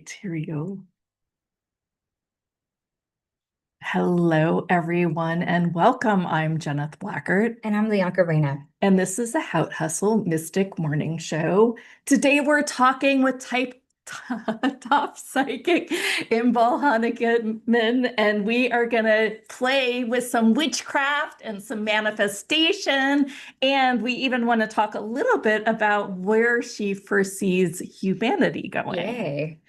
right, here we go. Hello, everyone, and welcome. I'm Jeneth Blackert, And I'm Leonka Reina. and this is the Haute Hustle Mystic Morning Show. Today, we're talking with top psychic Imbal Hanekeman, and we are going to play with some witchcraft and some manifestation. And we even want to talk a little bit about where she foresees humanity going. Yay.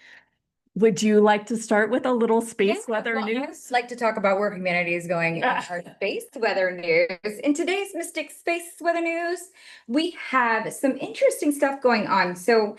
Would you like to start with a little space weather Well, news? I'd like to talk about where humanity is going in our space weather news. In today's Mystic Space Weather News, we have some interesting stuff going on. So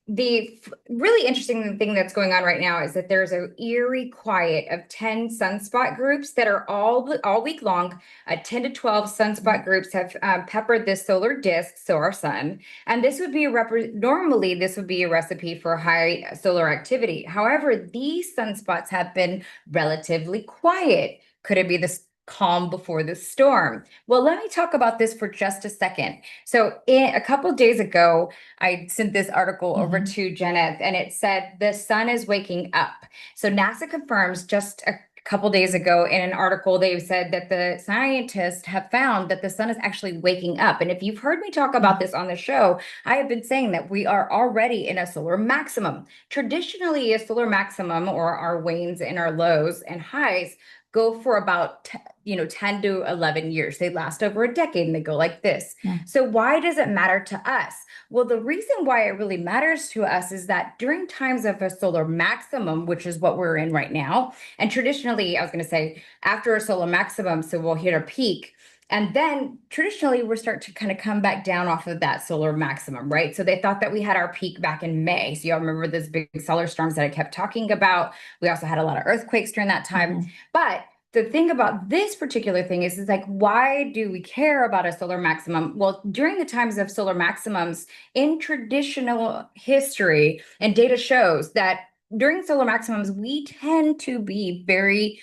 the really interesting thing that's going on right now is that there's an eerie quiet of 10 sunspot groups that are all week long. 10 to 12 sunspot groups have peppered this solar disk, so our sun, and this would be normally this would be a recipe for high solar activity. However, these sunspots have been relatively quiet. Could it be the calm before the storm? Well, let me talk about this for just a second. So a couple of days ago, I sent this article over to Jeneth, and it said the sun is waking up. So NASA confirms just a couple days ago in an article, they said that the scientists have found that the sun is actually waking up. And if you've heard me talk about this on the show, I have been saying that we are already in a solar maximum. Traditionally, a solar maximum, or our wanes and our lows and highs, go for about 10 to 11 years. They last over a decade and they go like this. So why does it matter to us? Well, the reason why it really matters to us is that during times of a solar maximum, which is what we're in right now, and traditionally, I was going to say after a solar maximum, so we'll hit a peak. And then traditionally, we're start to kind of come back down off of that solar maximum, right? So they thought that we had our peak back in May. So y'all remember those big solar storms that I kept talking about. We also had a lot of earthquakes during that time. But the thing about this particular thing is like, why do we care about a solar maximum? Well, during the times of solar maximums in traditional history, and data shows that during solar maximums, we tend to be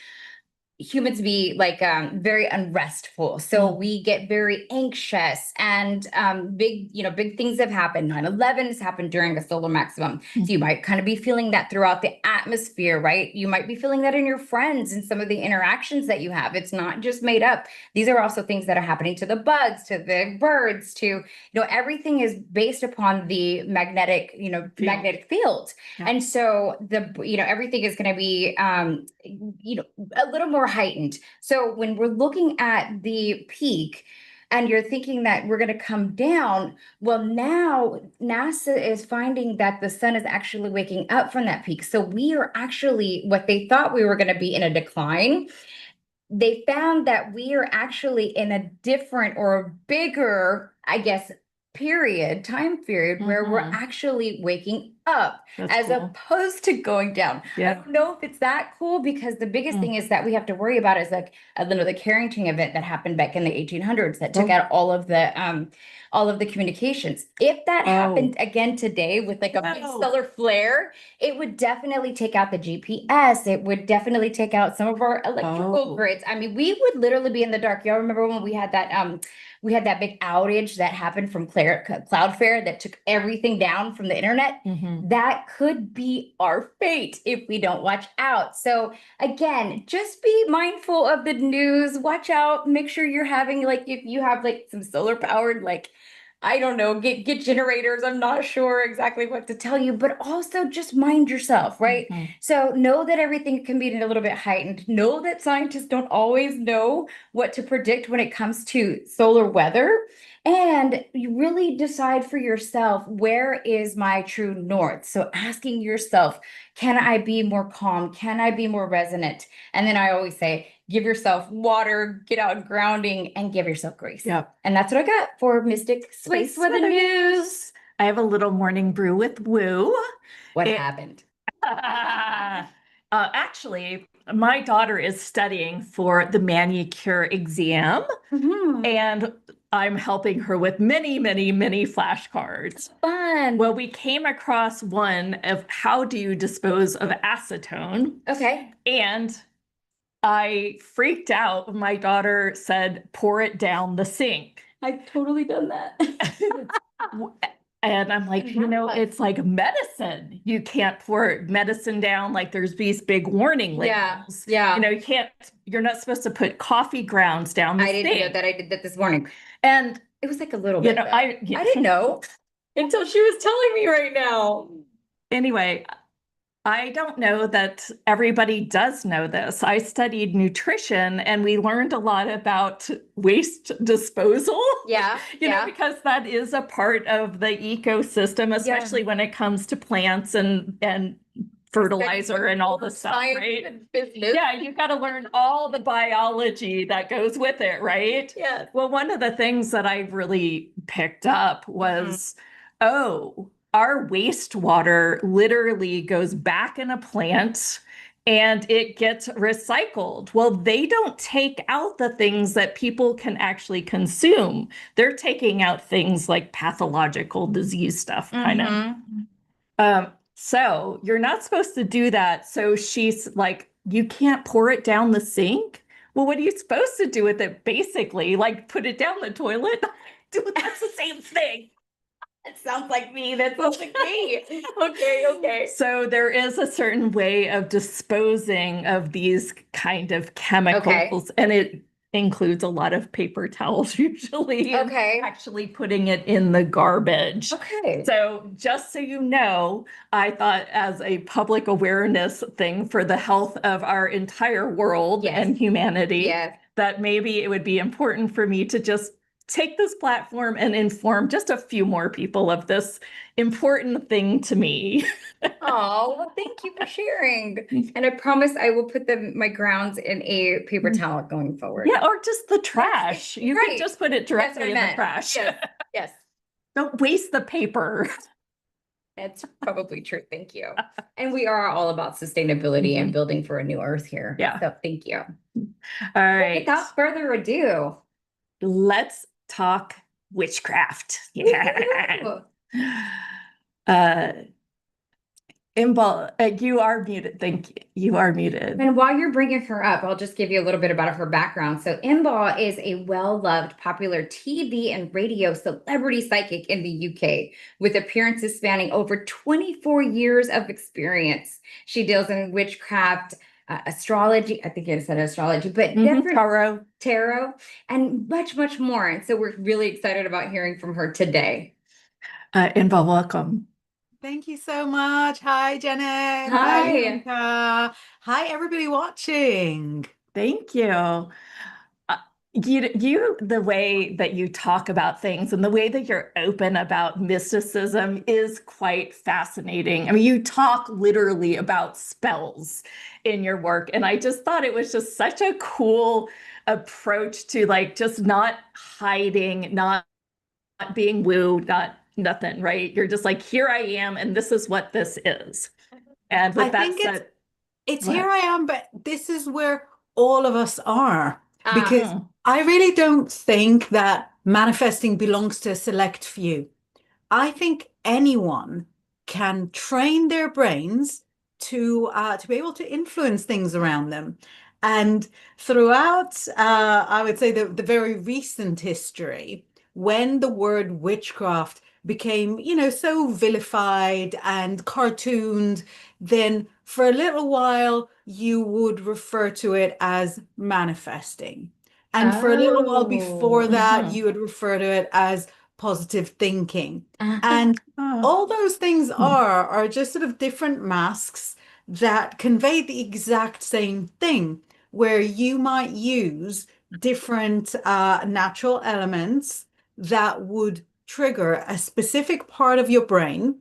humans be like very unrestful, so we get very anxious, and big things have happened. 9/11 has happened during a solar maximum, so you might kind of be feeling that throughout the atmosphere, right? You might be feeling that in your friends and some of the interactions that you have. It's not just made up. These are also things that are happening to the bugs, to the birds, to everything is based upon the magnetic field. And so everything is going to be a little more heightened. So when we're looking at the peak and you're thinking that we're going to come down, well, now NASA is finding that the sun is actually waking up from that peak. So we are actually, what they thought we were going to be in a decline, they found that we are actually in a different or bigger, I guess, time period where we're actually waking up. That's as cool. Opposed to going down. Yeah. I don't know if it's that cool, because the biggest thing is that we have to worry about is like the Carrington event that happened back in the 1800s that took out all of the communications. If that happened again today with like a big stellar flare, it would definitely take out the GPS. It would definitely take out some of our electrical grids. I mean, we would literally be in the dark. Y'all remember when we had that big outage that happened from Cloudflare that took everything down from the internet? That could be our fate if we don't watch out. So again, just be mindful of the news. Watch out. Make sure you're having, like, if you have like some solar powered, like, I don't know, get generators. I'm not sure exactly what to tell you, but also just mind yourself, right? So know that everything can be a little bit heightened. Know that scientists don't always know what to predict when it comes to solar weather. And you really decide for yourself, where is my true north? So asking yourself, can I be more calm? Can I be more resonant? And then I always say, give yourself water, get out grounding, and give yourself grace. Yep. And that's what I got for Mystic Space Weather News. I have a little morning brew with Woo. What happened? Actually, my daughter is studying for the manicure exam, and I'm helping her with many, many, many flashcards. Fun. Well, we came across one of how do you dispose of acetone. Okay. And I freaked out. My daughter said, pour it down the sink. I've totally done that. And I'm like, it's like medicine. You can't pour medicine down. Like there's these big warning labels. Yeah. You're not supposed to put coffee grounds down the I didn't know sink. that. I did that this morning. And it was like a little bit. I didn't know until she was telling me right now. Anyway, I don't know that everybody does know this. I studied nutrition and we learned a lot about waste disposal. Yeah. Because that is a part of the ecosystem, especially when it comes to plants and fertilizer and all the stuff, right? Business. Yeah, you got to learn all the biology that goes with it, right? Yeah. Well, one of the things that I really picked up was, our wastewater literally goes back in a plant and it gets recycled. Well, they don't take out the things that people can actually consume. They're taking out things like pathological disease stuff, kind of. So you're not supposed to do that. So she's like, you can't pour it down the sink. Well, what are you supposed to do with it? Basically, like put it down the toilet. That's the same thing. It sounds like me. That sounds like me. Okay. So there is a certain way of disposing of these kind of chemicals, and it includes a lot of paper towels usually. Okay. And actually putting it in the garbage. Okay. So just so you know, I thought as a public awareness thing for the health of our entire world and humanity, that maybe it would be important for me to just take this platform and inform just a few more people of this important thing to me. Oh, well, thank you for sharing. And I promise I will put my grounds in a paper towel going forward. Yeah, or just the trash. You could just put it directly in the trash. Yes. Don't waste the paper. That's probably true. Thank you. And we are all about sustainability and building for a new earth here. Yeah. So thank you. All right. Without further ado, let's talk witchcraft. Yeah. Imbal, you are muted. Thank you. You are muted. And while you're bringing her up, I'll just give you a little bit about her background. So Imbal is a well-loved, popular TV and radio celebrity psychic in the UK with appearances spanning over 24 years of experience. She deals in witchcraft, astrology, I think I said astrology, but different tarot, and much, much more. And so we're really excited about hearing from her today. Imbal, welcome. Thank you so much. Hi, Janet. Hi. Hi, everybody watching. Thank you. You, the way that you talk about things and the way that you're open about mysticism is quite fascinating. I mean, you talk literally about spells in your work, and I just thought it was just such a cool approach to like just not hiding, not being woo, nothing, right? You're just like, here I am, and this is what this is. And with that said, it's here I am, but this is where all of us are. Because I really don't think that manifesting belongs to a select few. I think anyone can train their brains to be able to influence things around them. And throughout, I would say the very recent history, when the word witchcraft became, so vilified and cartooned, then for a little while, you would refer to it as manifesting. And for a little while before that, you would refer to it as positive thinking. And all those things are just sort of different masks that convey the exact same thing, where you might use different natural elements that would trigger a specific part of your brain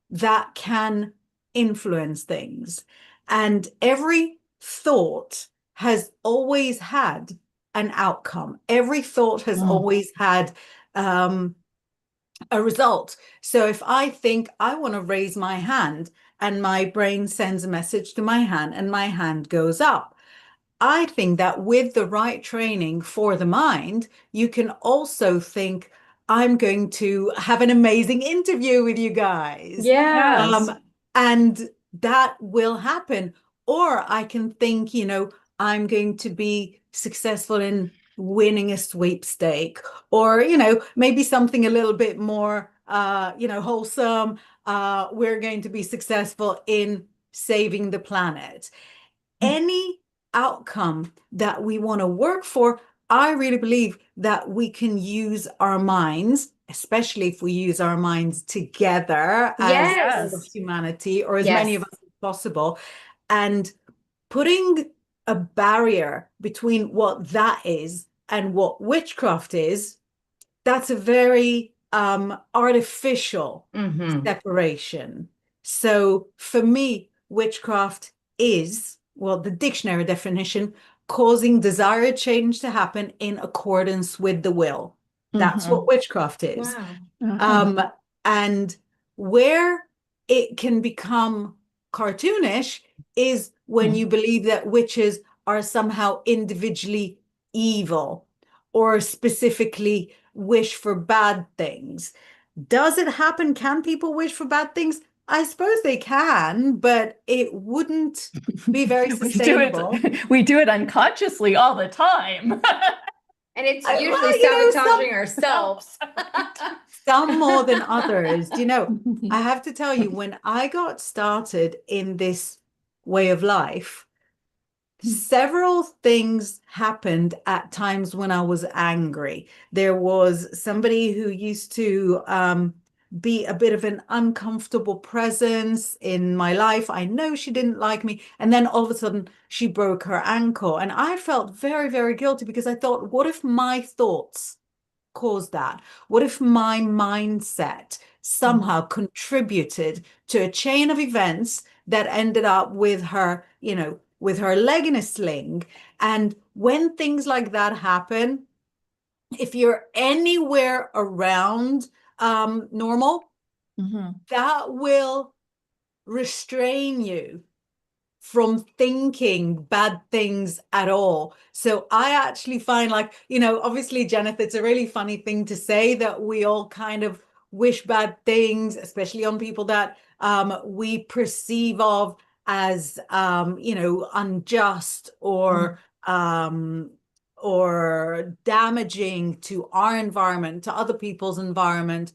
that can influence things. And every thought has always had an outcome. Every thought has always had a result. So if I think I want to raise my hand and my brain sends a message to my hand and my hand goes up, I think that with the right training for the mind, you can also think, I'm going to have an amazing interview with you guys. Yes. And that will happen. Or I can think, I'm going to be successful in winning a sweepstake, or, maybe something a little bit more wholesome. We're going to be successful in saving the planet. Any outcome that we want to work for, I really believe that we can use our minds, especially if we use our minds together as all of humanity, or as many of us as possible, and putting a barrier between what that is and what witchcraft is. That's a very artificial separation. So for me, witchcraft is, well, the dictionary definition, causing desired change to happen in accordance with the will. That's what witchcraft is. Wow. And where it can become cartoonish is when you believe that witches are somehow individually evil or specifically wish for bad things. Does it happen? Can people wish for bad things? I suppose they can, but it wouldn't be very sustainable. We do it unconsciously all the time. And it's usually sabotaging ourselves. Some more than others. I have to tell you, when I got started in this way of life, several things happened at times when I was angry. There was somebody who used to be a bit of an uncomfortable presence in my life. I know she didn't like me. And then all of a sudden she broke her ankle. And I felt very, very guilty because I thought, what if my thoughts caused that? What if my mindset somehow contributed to a chain of events that ended up with her, with her leg in a sling? And when things like that happen, if you're anywhere around normal, that will restrain you from thinking bad things at all. So I actually find, like, obviously, Jennifer, it's a really funny thing to say that we all kind of wish bad things, especially on people that we perceive of as unjust or damaging to our environment, to other people's environment.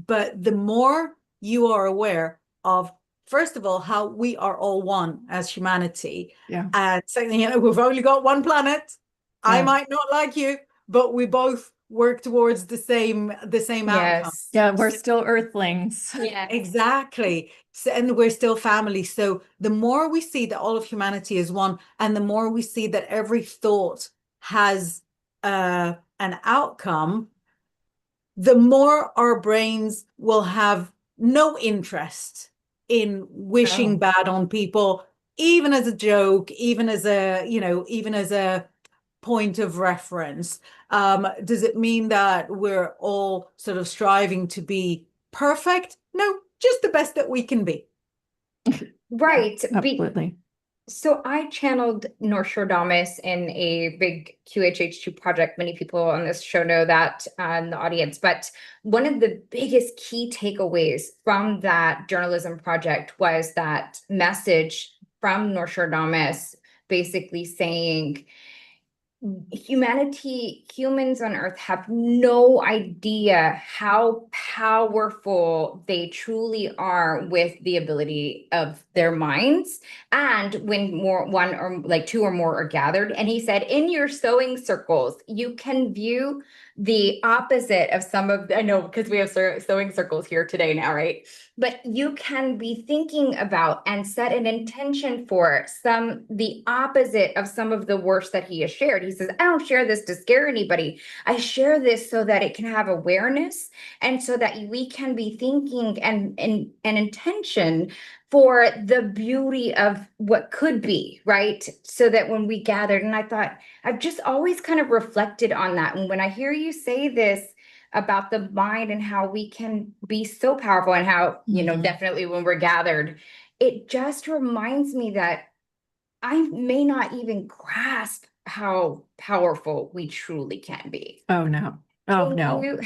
But the more you are aware of, first of all, how we are all one as humanity. And secondly, we've only got one planet. I might not like you, but we both work towards the same outcome. Yeah, we're still earthlings. Yeah, exactly. So, and we're still family. So the more we see that all of humanity is one, and the more we see that every thought has an outcome, the more our brains will have no interest in wishing bad on people, even as a joke, even as a point of reference. Does it mean that we're all sort of striving to be perfect? No, just the best that we can be. Right. Absolutely. So I channeled Nostradamus in a big QHH2 project. Many people on this show know that in the audience. But one of the biggest key takeaways from that journalism project was that message from Nostradamus basically saying, humans on Earth have no idea how powerful they truly are with the ability of their minds. And when one or like two or more are gathered, and he said, in your sewing circles, you can view the opposite of some of, I know because we have sewing circles here today now, right? But you can be thinking about and set an intention for the opposite of some of the worst that he has shared. He says, I don't share this to scare anybody. I share this so that it can have awareness and so that we can be thinking and intention for the beauty of what could be, right? So that when we gathered, and I thought, I've just always kind of reflected on that. And when I hear you say this about the mind and how we can be so powerful and how, definitely when we're gathered, it just reminds me that I may not even grasp how powerful we truly can be. Oh, no. Oh, no.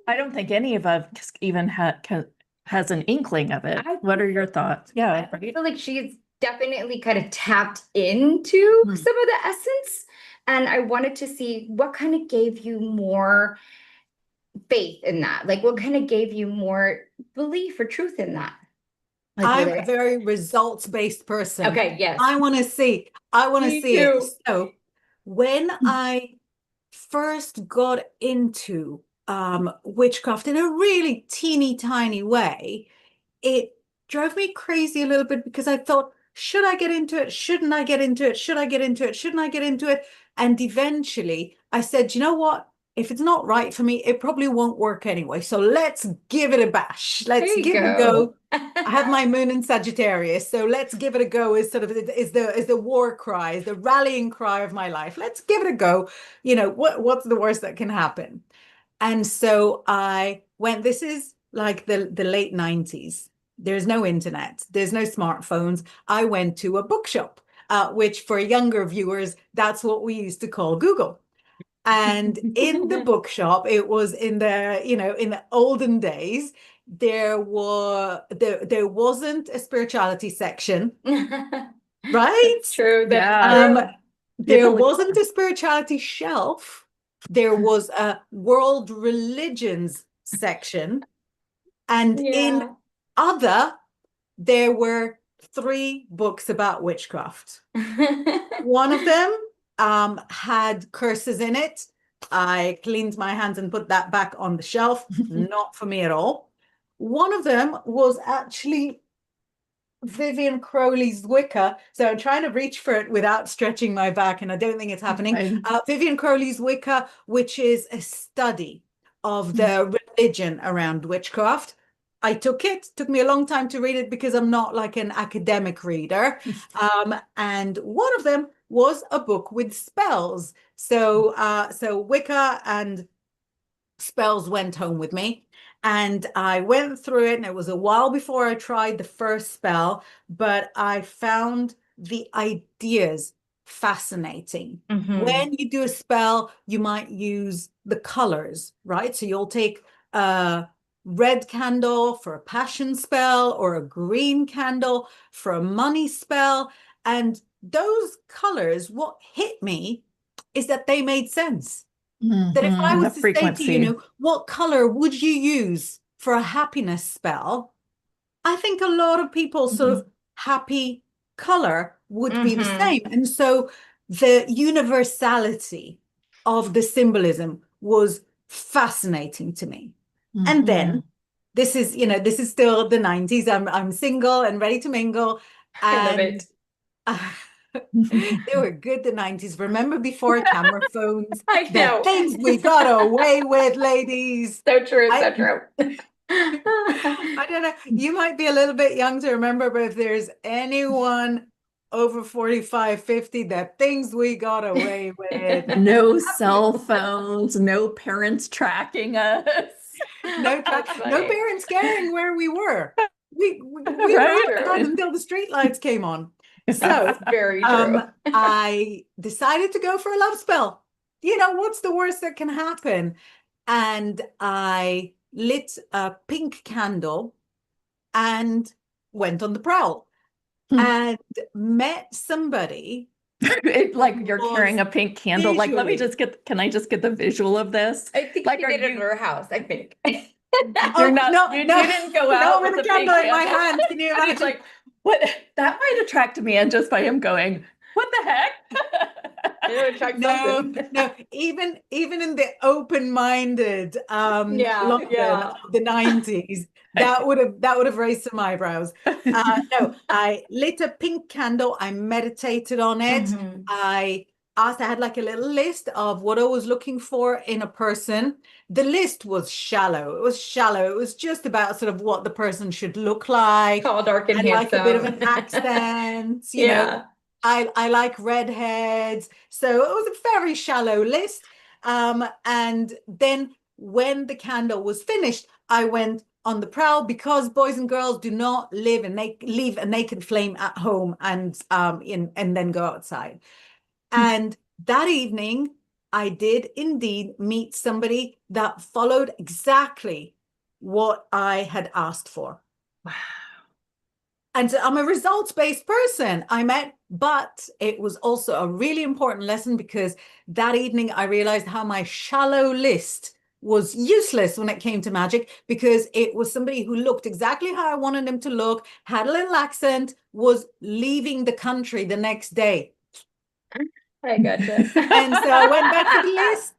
I don't think any of us even has an inkling of it. What are your thoughts? Yeah. I feel like she's definitely kind of tapped into some of the essence. And I wanted to see what kind of gave you more faith in that? Like, what kind of gave you more belief or truth in that? Like, I'm a very results-based person. Okay, yes. I want to see Me it. too. So when I first got into witchcraft in a really teeny tiny way, it drove me crazy a little bit because I thought, should I get into it? Shouldn't I get into it? Should I get into it? Shouldn't I get into it? And eventually I said, you know what? If it's not right for me, it probably won't work anyway. So let's give it a bash. Let's give it a go. I have my moon in Sagittarius, so let's give it a go is sort of is the war cry, is the rallying cry of my life. Let's give it a go. You know, what's the worst that can happen? And so I went, this is like the late 90s. There's no internet, there's no smartphones. I went to a bookshop, which for younger viewers, that's what we used to call Google. And in the bookshop, it was in the, you know, in the olden days, there wasn't a spirituality section, right? True. There wasn't a spirituality shelf. There was a world religions section. And in other, there were 3 books about witchcraft. One of them had curses in it. I cleaned my hands and put that back on the shelf. Not for me at all. One of them was actually Vivian Crowley's Wicca. So I'm trying to reach for it without stretching my back, and I don't think it's happening. Vivian Crowley's Wicca, which is a study of the religion around witchcraft. I took me a long time to read it because I'm not like an academic reader. And one of them was a book with spells. So Wicca and spells went home with me. And I went through it, and it was a while before I tried the first spell, but I found the ideas fascinating. When you do a spell, you might use the colors, right? So you'll take a red candle for a passion spell or a green candle for a money spell. And those colors, what hit me is that they made sense. That if I was to say to you, you know, what color would you use for a happiness spell? I think a lot of people sort of happy color would be the same. And so the universality of the symbolism was fascinating to me. And then this is, you know, this is still the 90s. I'm single and ready to mingle. I love it. They were good, the 90s. Remember before camera phones? I know. The things we got away with, ladies. So true, so true. I don't know. You might be a little bit young to remember, but if there's anyone over 45, 50, the things we got away with. No cell phones, no parents tracking us. No parents caring where we were. We were Right? outside until the streetlights came on. So That's very true. I decided to go for a love spell. You know, what's the worst that can happen? And I lit a pink candle and went on the prowl and met somebody. Like you're carrying a pink candle. Like, let me just can I just get the visual of this? I think like, you did it at her house, I think. You're not, you didn't go out with a candle in my hand. Can you imagine? It's like, what? That might attract me, and just by him going, what the heck? No, even in the open-minded London of the 90s, that would have raised some eyebrows. No, I lit a pink candle, I meditated on it. I had like a little list of what I was looking for in a person. The list was shallow. It was just about sort of what the person should look like. Tall, dark, and handsome. Like a bit of an accent, you know. I like redheads. So it was a very shallow list. And then when the candle was finished, I went on the prowl, because boys and girls do not leave a naked flame at home and then go outside. And that evening, I did indeed meet somebody that followed exactly what I had asked for. Wow. And so I'm a results-based person. But it was also a really important lesson, because that evening I realized how my shallow list was useless when it came to Magick because it was somebody who looked exactly how I wanted him to look, had a little accent, was leaving the country the next day. I gotcha. And so I went back to the list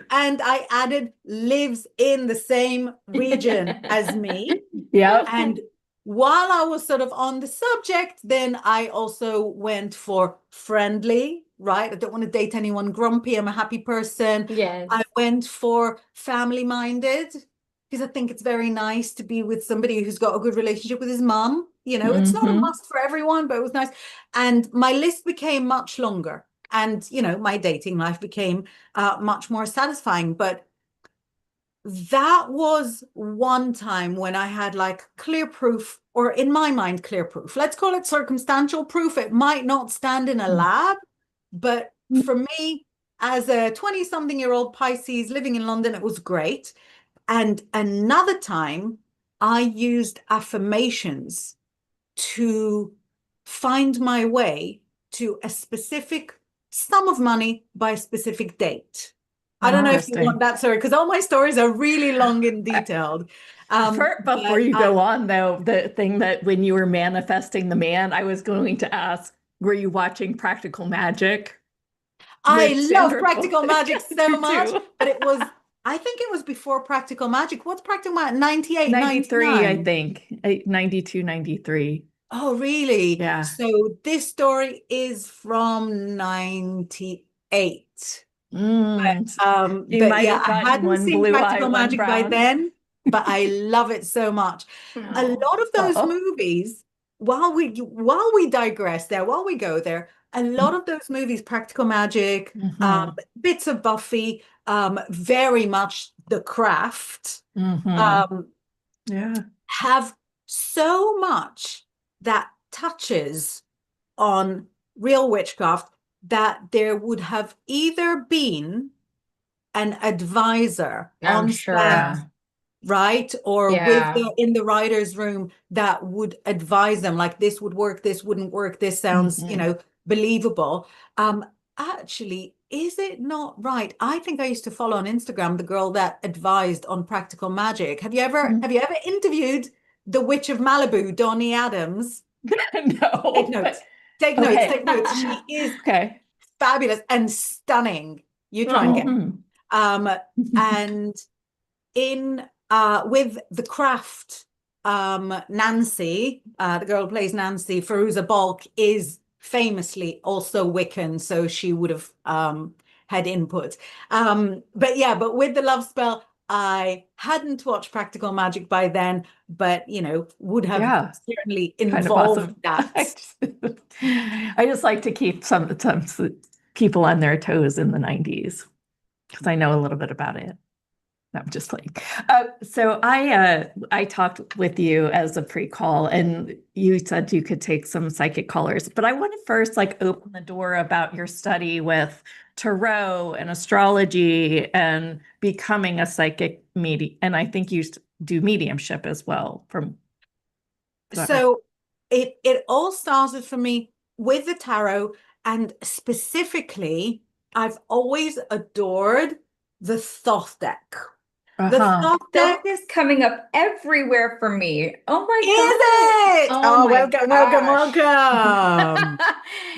and I added lives in the same region as me. Yeah. And while I was sort of on the subject, then I also went for friendly, right? I don't want to date anyone grumpy. I'm a happy person. Yes. I went for family minded because I think it's very nice to be with somebody who's got a good relationship with his mum. You know, it's not a must for everyone, but it was nice. And my list became much longer. And, you know, my dating life became much more satisfying. But that was one time when I had like clear proof, or in my mind, clear proof. Let's call it circumstantial proof. It might not stand in a lab, but for me, as a 20-something-year-old Pisces living in London, it was great. And another time, I used affirmations to find my way to a specific sum of money by a specific date. I don't know if you want that, sorry, because all my stories are really long and detailed. Before you go on, though, the thing that when you were manifesting the man, I was going to ask, were you watching Practical Magic? I love Practical Magic so much, but it was, I think it was before Practical Magic. What's Practical Magic? 98, 93, 99? I think. 92, 93. Oh, really? Yeah. So this story is from 98. But yeah, I hadn't seen Practical Magic by then, but I love it so much. A lot of those movies, while we digress there, while we go there, a lot of those movies, Practical Magic, bits of Buffy, very much The Craft, have so much that touches on real witchcraft that there would have either been an advisor on set, right? Or in the writer's room that would advise them, like, this would work, this wouldn't work, this sounds, you know, believable. Actually, is it not right? I think I used to follow on Instagram the girl that advised on Practical Magic. Have you ever interviewed the Witch of Malibu, Donnie Adams? No. Take notes. Take notes. Take notes. She is fabulous and stunning. You try and get. And in with The Craft, Nancy, the girl who plays Nancy, Fairuza Balk, is famously also Wiccan, so she would have had input. But with the love spell, I hadn't watched Practical Magic by then, but you know, would have certainly involved that. I just like to keep some people on their toes in the 90s because I know a little bit about it. I'm just like, so I talked with you as a pre-call and you said you could take some psychic callers, but I want to first like open the door about your study with tarot and astrology and becoming a psychic medium. And I think you do mediumship as well. So it all started for me with the tarot, and specifically, I've always adored the Thoth deck. The Thoth deck is coming up everywhere for me. Oh my God. Is it? Oh, welcome.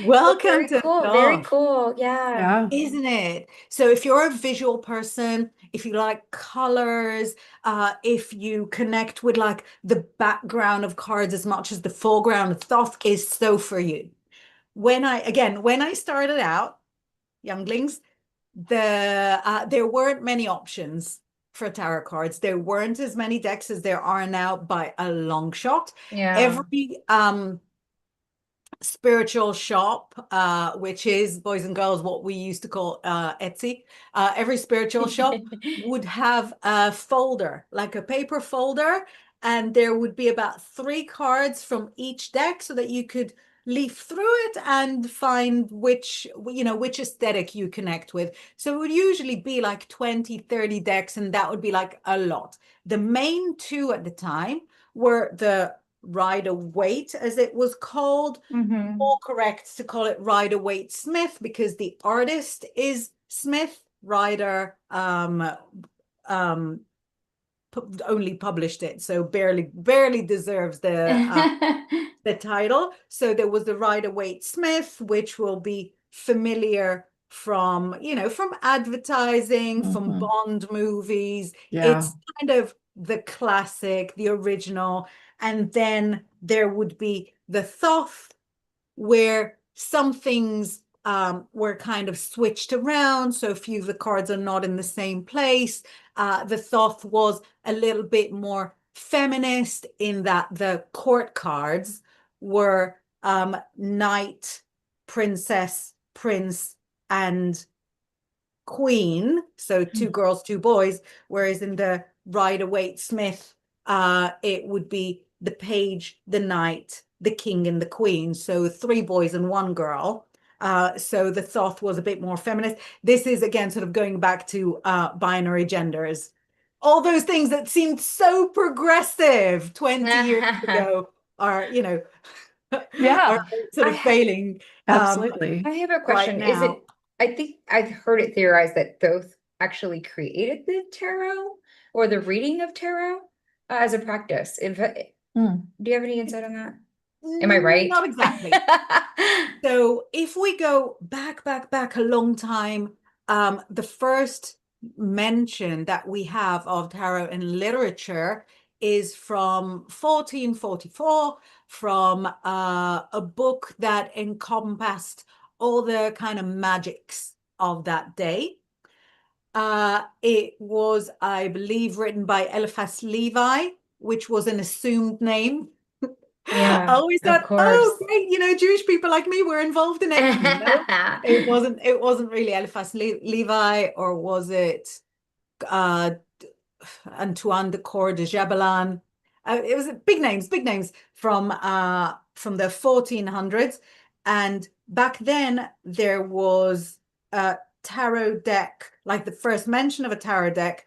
Welcome to cool. Thoth. Very cool. Yeah. Isn't it? So if you're a visual person, if you like colors, if you connect with like the background of cards as much as the foreground, Thoth is so for you. When I started out, younglings, there weren't many options for tarot cards. There weren't as many decks as there are now by a long shot. Every spiritual shop, which is, boys and girls, what we used to call Etsy, every spiritual shop would have a folder, like a paper folder, and there would be about 3 cards from each deck so that you could leaf through it and find which aesthetic you connect with. So it would usually be like 20, 30 decks, and that would be like a lot. The main 2 at the time were the Rider-Waite, as it was called. More correct to call it Rider-Waite Smith because the artist is Smith. Rider only published it, so barely deserves the title. So there was the Rider-Waite-Smith, which will be familiar from, from advertising, from Bond movies. Yeah. It's kind of the classic, the original. And then there would be the Thoth, where some things were kind of switched around. So a few of the cards are not in the same place. The Thoth was a little bit more feminist in that the court cards were knight, princess, prince, and queen. So 2 girls, 2 boys. Whereas in the Rider-Waite-Smith, it would be the page, the knight, the king, and the queen. So 3 boys and 1 girl. So the Thoth was a bit more feminist. This is, again, sort of going back to binary genders. All those things that seemed so progressive 20 years ago are, are sort of failing. Absolutely. I have a question. Right now. I think I've heard it theorized that Thoth actually created the tarot or the reading of tarot as a practice. Do you have any insight on that? Am I right? Not exactly. So if we go back a long time, the first mention that we have of tarot in literature is from 1444, from a book that encompassed all the kind of magics of that day. It was, I believe, written by Eliphas Levi, which was an assumed name. Yeah, I always thought, of course. oh, great, Jewish people like me were involved in it. No, it wasn't really Eliphas Levi, or was it Antoine de Cor de Jabelan? It was big names from the 1400s. And back then there was a tarot deck, like the first mention of a tarot deck.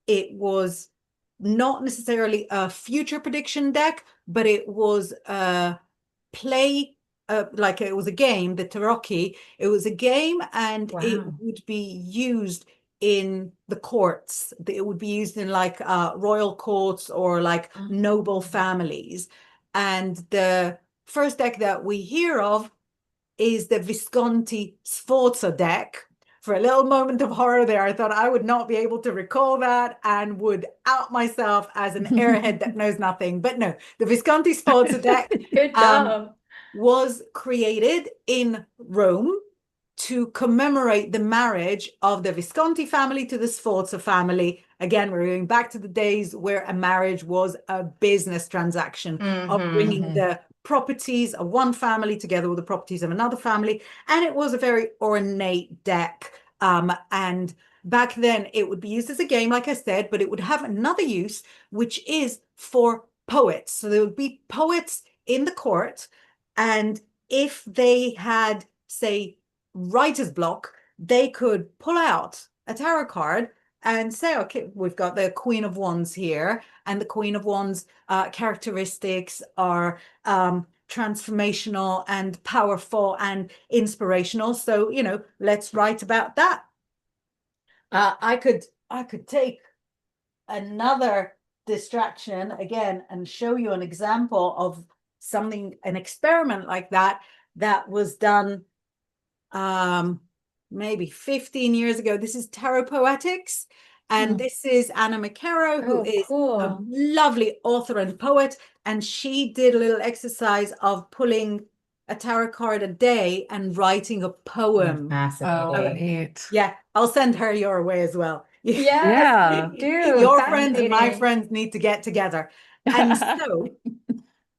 It was not necessarily a future prediction deck, but it was a play, like it was a game, the Tarocchi. It was a game, and it would be used in the courts. It would be used in like royal courts or like noble families. And the first deck that we hear of is the Visconti Sforza deck. For a little moment of horror there, I thought I would not be able to recall that and would out myself as an airhead that knows nothing. But no, the Visconti Sforza deck was created in Rome to commemorate the marriage of the Visconti family to the Sforza family. Again, we're going back to the days where a marriage was a business transaction of bringing the properties of one family together with the properties of another family. And it was a very ornate deck. And back then it would be used as a game, like I said, but it would have another use, which is for poets. So there would be poets in the court. And if they had, say, writer's block, they could pull out a tarot card and say, okay, we've got the Queen of Wands here, and the Queen of Wands characteristics are transformational and powerful and inspirational. So, let's write about that. I could take another distraction again and show you an example of an experiment like that was done maybe 15 years ago. This is Tarot Poetics, and this is Anna McCarrow, who is a lovely author and poet, and she did a little exercise of pulling a tarot card a day and writing a poem. Yeah, I'll send her your way as well. Yeah, dude, your friends and my friends need to get together. And so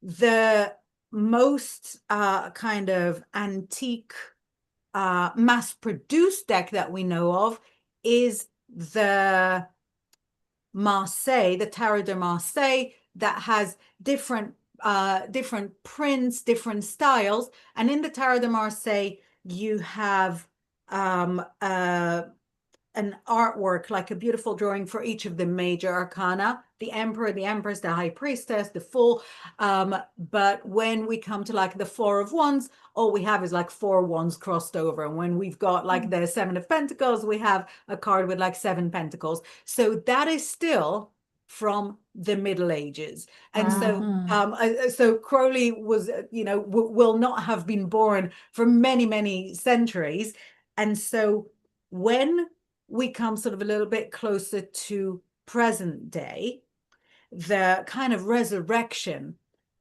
the most kind of antique mass-produced deck that we know of is the Marseille, the Tarot de Marseille, that has different prints, different styles. And in the Tarot de Marseille, you have an artwork, like a beautiful drawing for each of the major arcana the emperor, the empress, the high priestess, the fool. But when we come to like the Four of Wands, all we have is like four wands crossed over. And when we've got like the Seven of Pentacles, we have a card with like seven pentacles. So that is still from the Middle Ages. And so Crowley was, will not have been born for many, many centuries. And so when we come sort of a little bit closer to present day, the kind of resurrection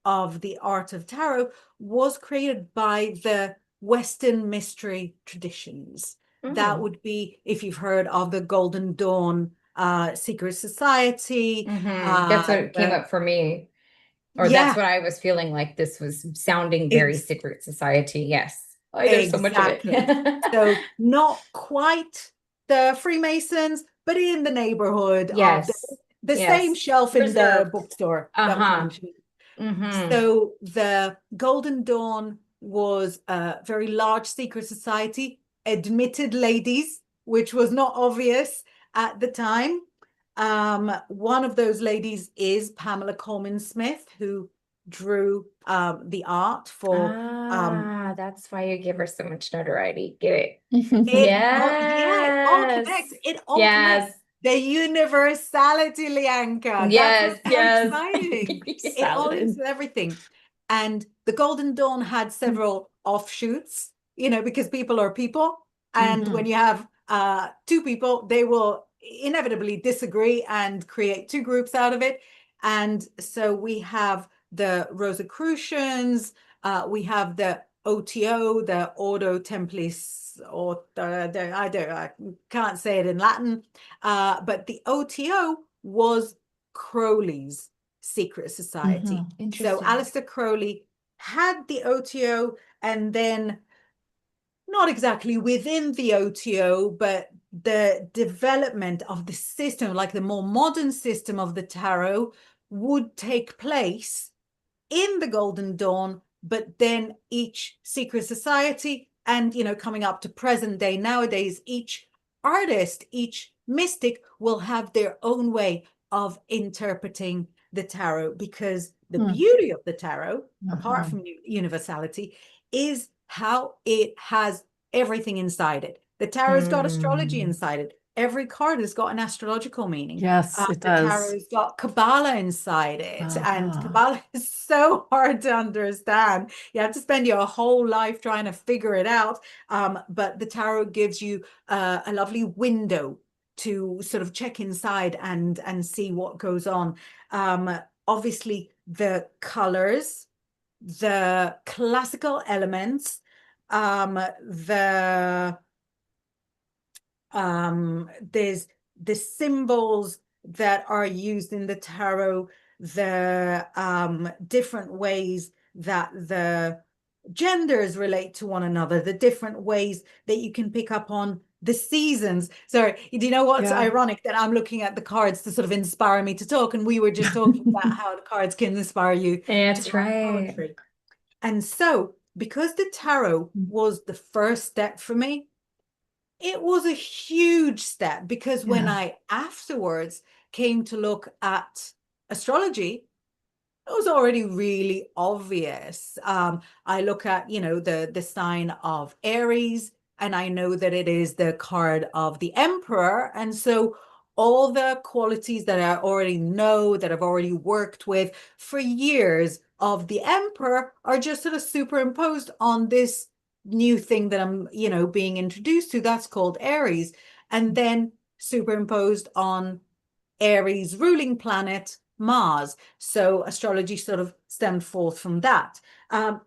of the art of tarot was created by the Western mystery traditions. That would be, if you've heard of the Golden Dawn secret society. That's what came up for me. Or that's what I was feeling like this was sounding very secret society. Yes. Oh, there's so much of it. So not quite the Freemasons, but in the neighborhood of the same shelf in the bookstore that we mentioned. So the Golden Dawn was a very large secret society, admitted ladies, which was not obvious at the time. One of those ladies is Pamela Coleman Smith, who drew the art for that's why you give her so much notoriety. Give it. It all connects. It all connects. The universality, Lianka. That's so exciting. It all is everything. And the Golden Dawn had several offshoots, because people are people. And when you have two people, they will inevitably disagree and create two groups out of it. And so we have the Rosicrucians, we have the OTO, the Ordo Templis, or I can't say it in Latin, but the OTO was Crowley's secret society. So Aleister Crowley had the OTO, and then not exactly within the OTO, but the development of the system, like the more modern system of the tarot, would take place in the Golden Dawn, but then each secret society and, coming up to present day nowadays, each artist, each mystic will have their own way of interpreting the tarot, because the beauty of the tarot, apart from universality, is how it has everything inside it. The tarot's got astrology inside it. Every card has got an astrological meaning. Yes, it does. The tarot's got Kabbalah inside it. And Kabbalah is so hard to understand. You have to spend your whole life trying to figure it out. But the tarot gives you a lovely window to sort of check inside and see what goes on. Obviously, the colors, the classical elements, there's the symbols that are used in the tarot, the different ways that the genders relate to one another, the different ways that you can pick up on the seasons. Sorry, do you know what's ironic? That I'm looking at the cards to sort of inspire me to talk, and we were just talking about how the cards can inspire you. That's right. Poetry. And so, because the tarot was the first step for me, it was a huge step, because when I afterwards came to look at astrology, it was already really obvious. I look at, the sign of Aries, and I know that it is the card of the emperor. And so all the qualities that I already know, that I've already worked with for years of the emperor, are just sort of superimposed on this new thing that I'm, being introduced to, that's called Aries, and then superimposed on Aries' ruling planet, Mars. So astrology sort of stemmed forth from that.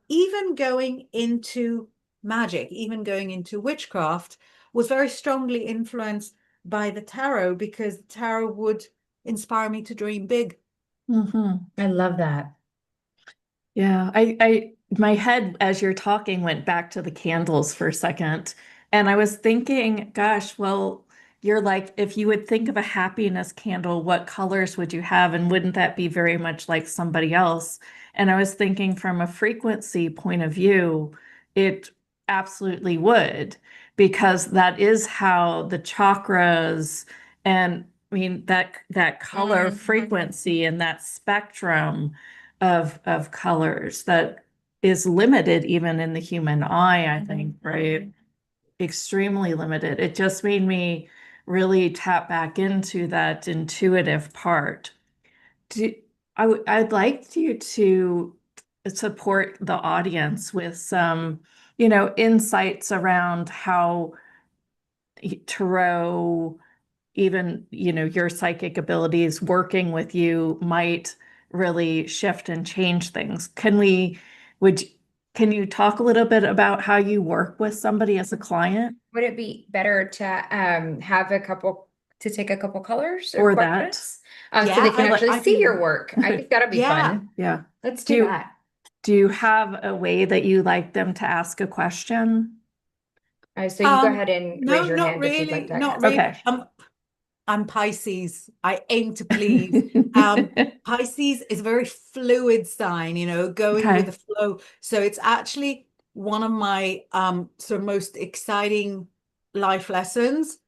Even going into magic, even going into witchcraft, was very strongly influenced by the tarot, because the tarot would inspire me to dream big. I love that. Yeah, my head as you're talking went back to the candles for a second. And I was thinking, gosh, well, you're like, if you would think of a happiness candle, what colors would you have? And wouldn't that be very much like somebody else? And I was thinking from a frequency point of view, it absolutely would, because that is how the chakras and I mean, that color Mhm. frequency and that spectrum of colors that is limited even in the human eye, I think, right? Extremely limited. It just made me really tap back into that intuitive part. Do, I'd like you to support the audience with some, insights around how tarot, even, your psychic abilities working with you might really shift and change things. Would, can you talk a little bit about how you work with somebody as a client Would it be better to take a couple colors or questions? that? So they can actually I'd see be, your work. I think that'd be yeah. fun. Yeah. Let's Do do you, that. do you have a way that you like them to ask a question? So you go ahead and raise No, your not hand if you'd like really, to not ask. really. Okay. I'm Pisces. I aim to please. Pisces is a very fluid sign, going with Okay. the flow. So it's actually one of my sort of most exciting life lessons,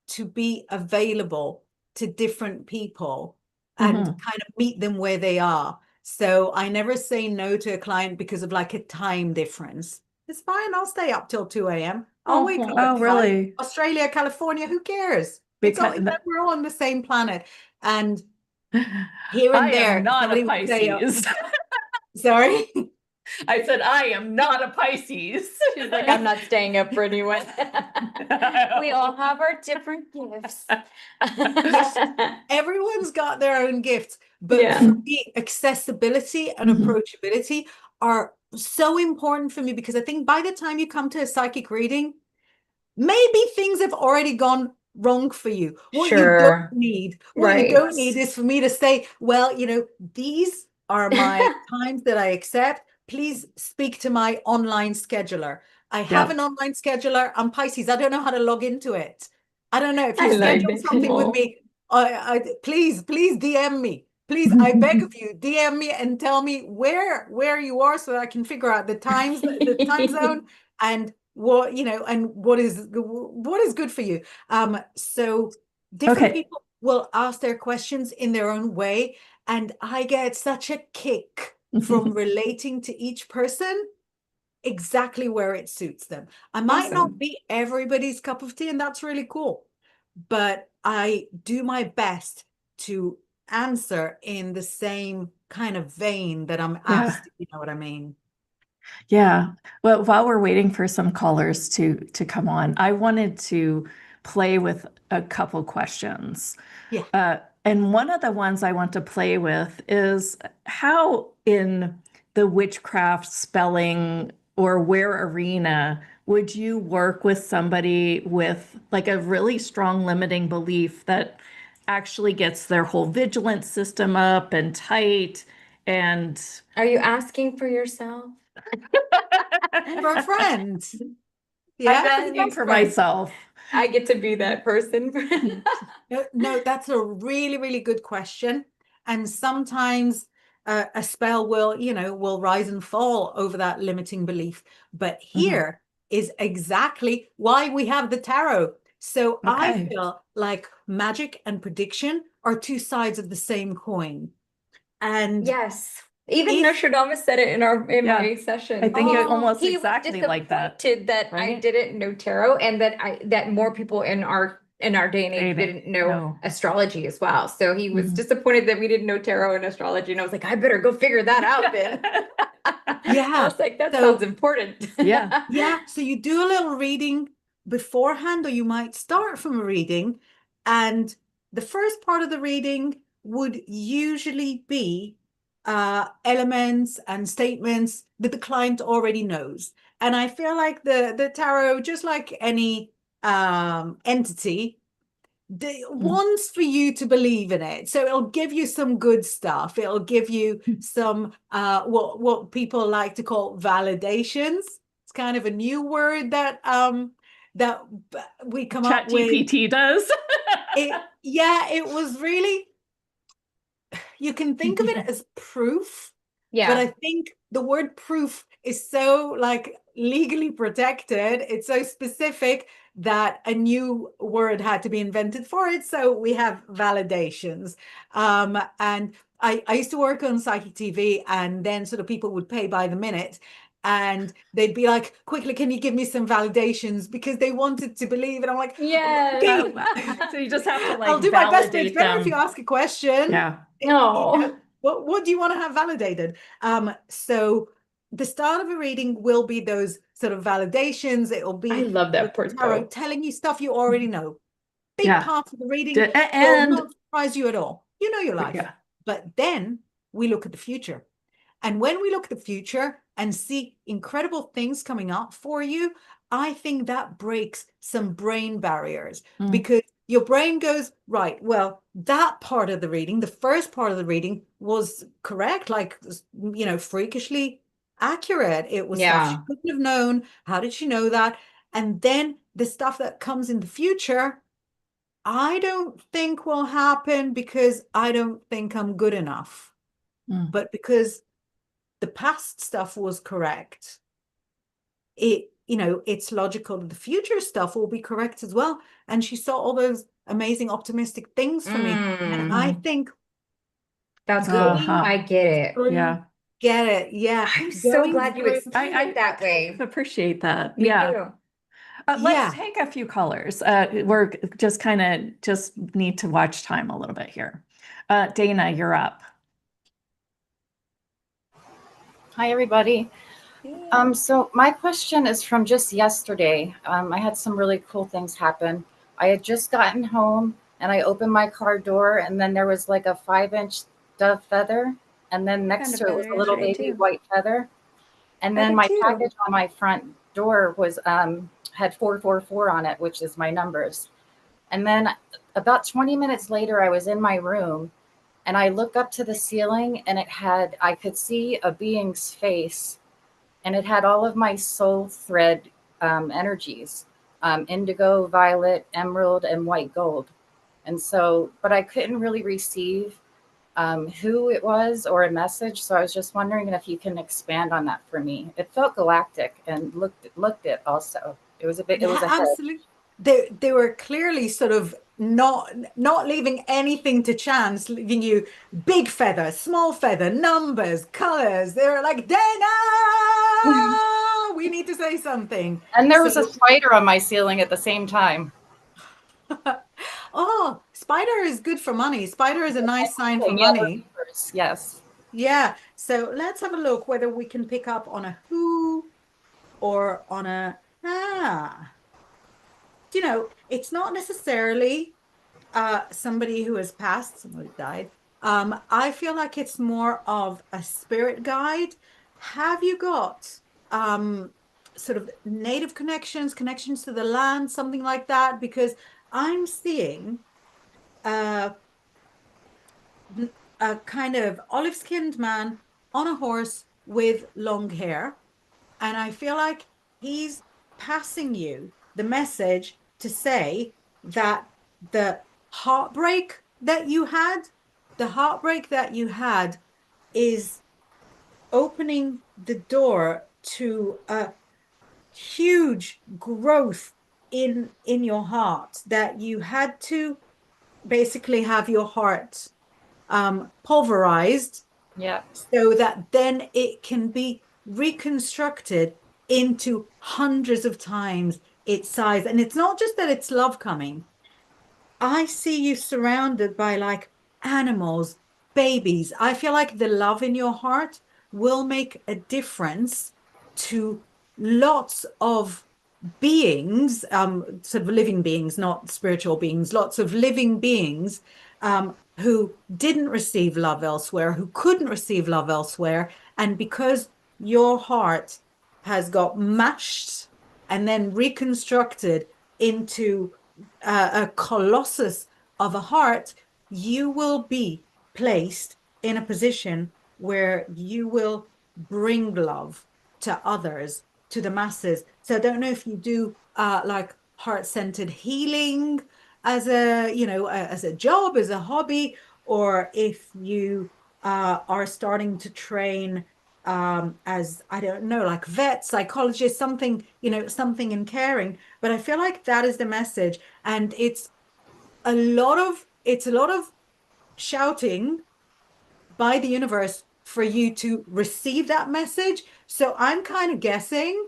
to be available to different people and Mhm. kind of meet them where they are. So I never say no to a client because of like a time difference. It's fine. I'll stay up till 2 a.m. I'll wake up Oh, at 5. really? Australia, California, who cares? It's all, Because we're all on the same planet. And here and I am there, not a somebody would say, Pisces. sorry. I said, I am not a Pisces. She's like, I'm not staying up for anyone. We all have our different gifts. Everyone's got their own gifts, but Yeah. for me, accessibility and Mhm. approachability are so important for me, because I think by the time you come to a psychic reading, maybe things have already gone wrong for you. What you don't need, is for me to say, well, these are my times that I accept. Please speak to my online scheduler. I have an online scheduler. I'm Pisces. I don't know how to log into it. I don't know. If you schedule something with me, please DM me. Please, I beg of you, DM me and tell me where you are, so that I can figure out the time zone, and what and what is good for you. So different people will ask their questions in their own way, and I get such a kick from relating to each person exactly where it suits them. I might not be everybody's cup of tea, and that's really cool, but I do my best to answer in the same kind of vein that I'm asked. You know what I mean? Yeah. Well, while we're waiting for some callers to come on, I wanted to play with a couple questions. Yeah. And one of the ones I want to play with is how in the witchcraft spelling or where arena would you work with somebody with like a really strong limiting belief that actually gets their whole vigilance system up and tight? And are you asking for yourself? For a friend. I'm asking for myself. I get to be that person. No, that's a really, really good question. And sometimes a spell will rise and fall over that limiting belief. But here is exactly why we have the tarot. So I feel like magic and prediction are two sides of the same coin. And yes, even Nostradamus said it in my session. I think almost exactly like that. That I didn't know tarot, and that more people in our day and age didn't know astrology as well. So he was disappointed that we didn't know tarot and astrology, and I was like, I better go figure that out then. Yeah, I was like, that sounds important. Yeah. So you do a little reading beforehand, or you might start from a reading, and the first part of the reading would usually be elements and statements that the client already knows. And I feel like the tarot, just like any entity, wants for you to believe in it. So it'll give you some good stuff. It'll give you some what people like to call validations. It's kind of a new word that we come up with. ChatGPT does. It was really, you can think of it as proof But I Yeah. think the word proof is so like legally protected. It's so specific that a new word had to be invented for it. So we have validations. And I used to work on psychic TV, and then sort of people would pay by the minute. And they'd be like, quickly, can you give me some validations? Because they wanted to believe. And I'm like, Yes. okay, So you just have to like I'll do my best, but it's validate better if you them. ask a question. Yeah. No. What do you want to have validated? So the start of a reading will be those sort of validations. It will I be love that part tarot though. telling you stuff you already know. Big Yeah. part of the reading will And not surprise you at all. You know your life. yeah. But then we look at the future. And when we look at the future and see incredible things coming up for you, I think that breaks some brain barriers, Mm. because your brain goes, right, well, that part of the reading, the first part of the reading was correct, like, freakishly accurate. It was stuff she Yeah. couldn't have known. How did she know that? And then the stuff that comes in the future, I don't think will happen because I don't think I'm good enough, Mm. but because the past stuff was correct, it's logical that the future stuff will be correct as well. And she saw all those amazing optimistic things for me. And I Mm. think That's cool. going I get it. through, Yeah. get it, yeah, I'm so going glad you through, explained it that way. Appreciate that. Me Yeah. too. Let's yeah. take a few colors. We're just need to watch time a little bit here. Dana, you're up. Hi, everybody. Yeah. So my question is from just yesterday. I had some really cool things happen. I had just gotten home and I opened my car door, and then there was like a 5-inch dove feather, and then What next kind of to it was feather a is little right baby too? white feather. And Oh, then they're my cute. package on my front door was had 444 on it, which is my numbers. And then about 20 minutes later, I was in my room and I look up to the ceiling, and I could see a being's face, and it had all of my soul thread energies, indigo, violet, emerald, and white gold. And so, but I couldn't really receive who it was or a message. So I was just wondering if you can expand on that for me. It felt galactic and looked it also. It was a bit. It was Yeah, a head. absolutely. They were clearly sort of not leaving anything to chance, leaving you big feather, small feather, numbers, colors. They were like, Dana, we need to say something. And there was a So, spider on my ceiling at the same time. oh, spider is good for money. Spider is a nice sign for Yeah, money. yes. Yeah. So let's have a look whether we can pick up on a who or on a ah. It's not necessarily somebody who has passed, somebody died. I feel like it's more of a spirit guide. Have you got sort of native connections to the land, something like that? Because I'm seeing uh, a kind of olive-skinned man on a horse with long hair. And I feel like he's passing you the message to say that the heartbreak that you had, the heartbreak that you had is opening the door to a huge growth in your heart, that you had to basically have your heart pulverized Yeah. so that then it can be reconstructed into hundreds of times its size. And it's not just that it's love coming. I see you surrounded by like animals, babies. I feel like the love in your heart will make a difference to lots of beings, sort of living beings, not spiritual beings, lots of living beings who didn't receive love elsewhere, who couldn't receive love elsewhere. And because your heart has got mashed and then reconstructed into a colossus of a heart, you will be placed in a position where you will bring love to others, to the masses. So I don't know if you do like heart-centered healing as a, as a job, as a hobby, or if you are starting to train as, I don't know, like vets, psychologists, something, something in caring. But I feel like that is the message. And it's a lot of shouting by the universe for you to receive that message. So I'm kind of guessing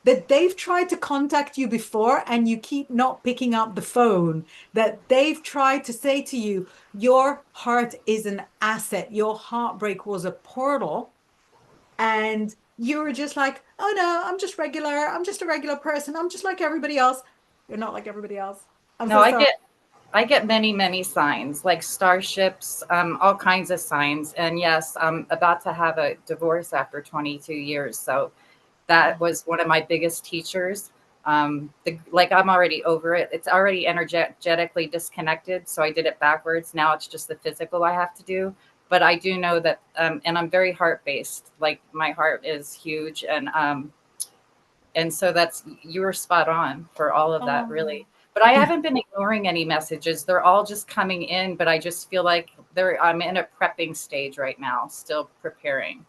that they've tried to contact you before and you keep not picking up the phone, that they've tried to say to you, your heart is an asset. Your heartbreak was a portal. And you were just like, oh no, I'm just regular. I'm just a regular person. I'm just like everybody else. You're not like everybody else. I'm No, so sorry. I get many, many signs, like starships, all kinds of signs. And yes, I'm about to have a divorce after 22 years. So that was one of my biggest teachers. Like I'm already over it. It's already energetically disconnected. So I did it backwards. Now it's just the physical I have to do. But I do know that, and I'm very heart-based. Like my heart is huge. And so you were spot on for all of that, really. But I haven't been ignoring any messages. They're all just coming in, but I just feel like I'm in a prepping stage right now, still preparing.